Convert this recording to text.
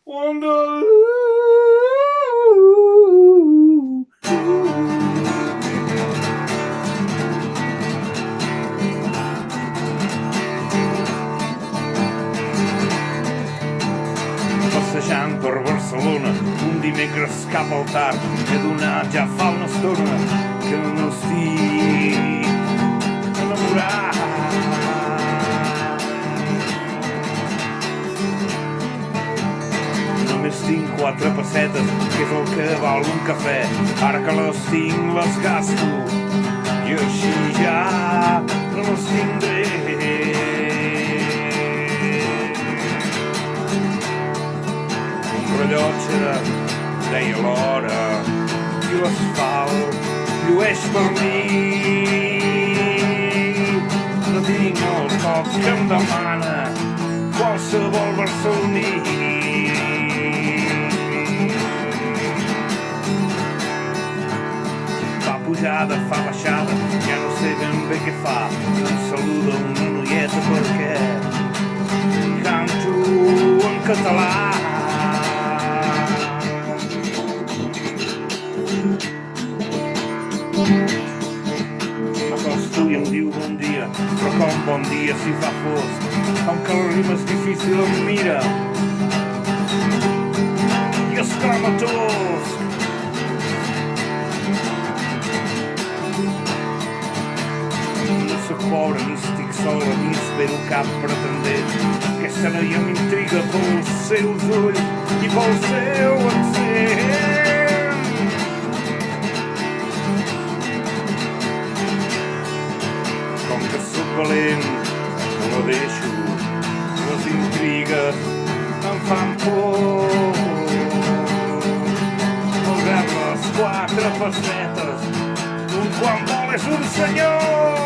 Waterloo. Passejant per Barcelona un dimecres cap al tard m'he adonat ja fa una estona que no estic enamorat. Només tinc 4 pessetes, que és el que val un cafè. Ara que les tinc les gasto i així ja no les tindré. Rellotge deia l'hora i l'asfalt llueix per mi. No tinc el toc que em demana qualsevol barceloní. Fa pujada, fa baixada, ja no sé ben bé què fa. Em saluda una noieta perquè canto en català. M'acosto i em diu bon dia, però com bon dia si fa fosc, com que la rima és difícil em mira i es crema tosc. No soc pobre ni estic sola ni espero cap pretendent. Aquesta noia m'intriga pels seus ulls i pel seu accent. Com que sóc valent, no la deixo, les intrigues em fan por. Malgrat les 4 pessetes, un quan vol és un senyor.